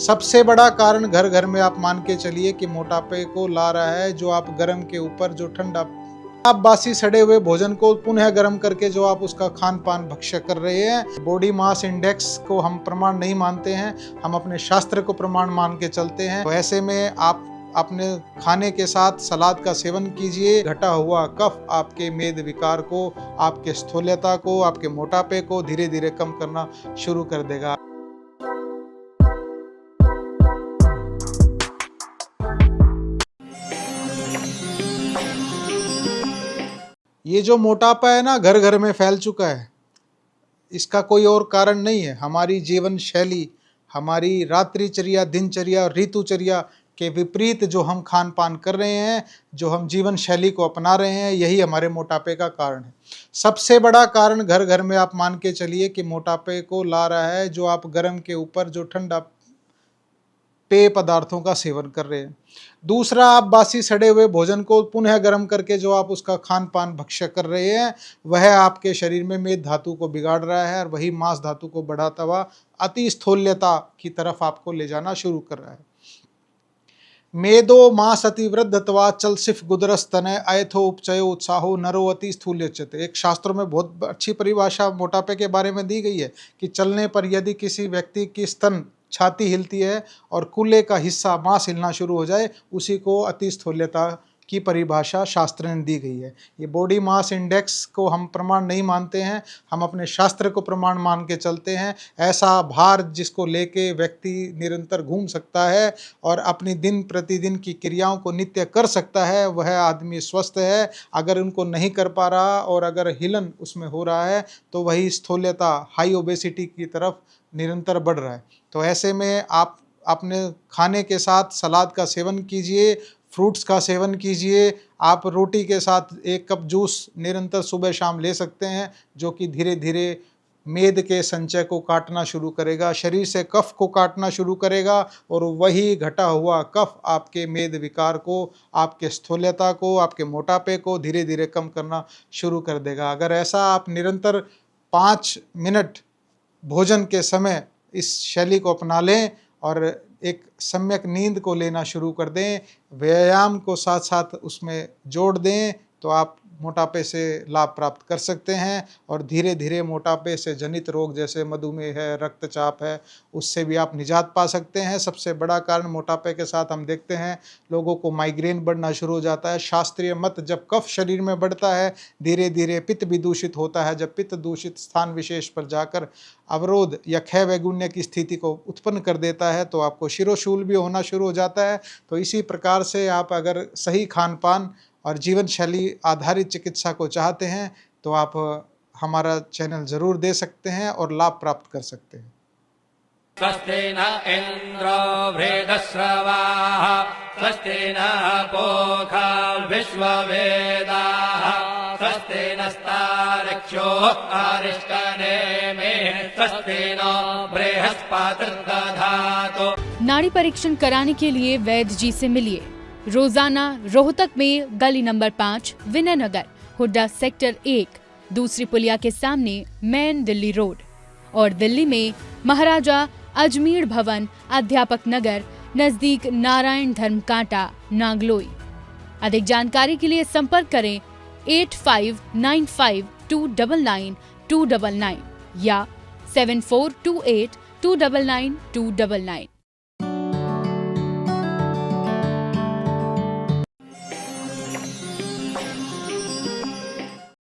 सबसे बड़ा कारण घर घर में आप मान के चलिए कि मोटापे को ला रहा है, जो आप गर्म के ऊपर जो ठंडा आप बासी सड़े हुए भोजन को पुनः गर्म करके जो आप उसका खान पान भक्ष्य कर रहे हैं। बॉडी मास इंडेक्स को हम प्रमाण नहीं मानते हैं, हम अपने शास्त्र को प्रमाण मान के चलते हैं। तो ऐसे में आप अपने खाने के साथ सलाद का सेवन कीजिए। घटा हुआ कफ आपके मेद विकार को, आपके स्थूल्यता को, आपके मोटापे को धीरे धीरे कम करना शुरू कर देगा। ये जो मोटापा है ना, घर घर में फैल चुका है। इसका कोई और कारण नहीं है, हमारी जीवन शैली, हमारी रात्रिचर्या, दिनचर्या और ऋतुचर्या के विपरीत जो हम खान पान कर रहे हैं, जो हम जीवन शैली को अपना रहे हैं, यही हमारे मोटापे का कारण है। सबसे बड़ा कारण घर घर में आप मान के चलिए कि मोटापे को ला रहा है, जो आप गर्म के ऊपर जो ठंडा पेय पदार्थों का सेवन कर रहे हैं। दूसरा, आप बासी सड़े हुए भोजन को पुनः गर्म करके जो आप उसका खान पान भक्ष्य कर रहे हैं, वह आपके शरीर में मेद धातु को बिगाड़ रहा है और वही मांस धातु को बढ़ाता हुआ अति स्थूल्यता की तरफ आपको ले जाना शुरू कर रहा है। मेदो मांस अतिवृद्धत्वा चल सिफ गुदरस तनय अयथो उपचयो उत्साहो नरो अति स्थूल्यच्यते। एक शास्त्रों में बहुत अच्छी परिभाषा मोटापे के बारे में दी गई है कि चलने पर यदि किसी व्यक्ति की स्तन छाती हिलती है और कूल्हे का हिस्सा मांस हिलना शुरू हो जाए, उसी को अति स्थूल्यता की परिभाषा शास्त्र ने दी गई है। ये बॉडी मास इंडेक्स को हम प्रमाण नहीं मानते हैं, हम अपने शास्त्र को प्रमाण मान के चलते हैं। ऐसा भार जिसको लेके व्यक्ति निरंतर घूम सकता है और अपनी दिन प्रतिदिन की क्रियाओं को नित्य कर सकता है, वह आदमी स्वस्थ है। अगर उनको नहीं कर पा रहा और अगर हिलन उसमें हो रहा है, तो वही स्थूल्यता, हाई ओबेसिटी की तरफ निरंतर बढ़ रहा है। तो ऐसे में आप अपने खाने के साथ सलाद का सेवन कीजिए, फ्रूट्स का सेवन कीजिए। आप रोटी के साथ एक कप जूस निरंतर सुबह शाम ले सकते हैं, जो कि धीरे धीरे मेद के संचय को काटना शुरू करेगा, शरीर से कफ को काटना शुरू करेगा और वही घटा हुआ कफ आपके मेद विकार को, आपके स्थूल्यता को, आपके मोटापे को धीरे धीरे कम करना शुरू कर देगा। अगर ऐसा आप निरंतर 5 मिनट भोजन के समय इस शैली को अपना लें और एक सम्यक नींद को लेना शुरू कर दें, व्यायाम को साथ साथ उसमें जोड़ दें, तो आप मोटापे से लाभ प्राप्त कर सकते हैं और धीरे धीरे मोटापे से जनित रोग जैसे मधुमेह है, रक्तचाप है, उससे भी आप निजात पा सकते हैं। सबसे बड़ा कारण मोटापे के साथ हम देखते हैं लोगों को माइग्रेन बढ़ना शुरू हो जाता है। शास्त्रीय मत, जब कफ शरीर में बढ़ता है, धीरे धीरे पित्त भी दूषित होता है। जब पित्त दूषित स्थान विशेष पर जाकर अवरोध या क्षय वैगुण्य की स्थिति को उत्पन्न कर देता है, तो आपको शिरोशूल भी होना शुरू हो जाता है। तो इसी प्रकार से आप अगर सही खान पान और जीवन शैली आधारित चिकित्सा को चाहते हैं, तो आप हमारा चैनल जरूर दे सकते हैं और लाभ प्राप्त कर सकते हैं। स्वस्ति न इंद्रो वृद्धश्रवाः स्वस्ति न पूषा विश्ववेदाः स्वस्ति नस्तार्क्ष्यो अरिष्टनेमिः स्वस्ति नो बृहस्पतिर्दधातु। नाड़ी परीक्षण कराने के लिए वैद्य जी से मिलिए रोजाना रोहतक में गली नंबर 5 विनय नगर, हुड्डा सेक्टर 1, दूसरी पुलिया के सामने मेन दिल्ली रोड, और दिल्ली में महाराजा अजमेर भवन, अध्यापक नगर, नजदीक नारायण धर्म कांटा, नागलोई। अधिक जानकारी के लिए संपर्क करें 8595299299 या 7428299299।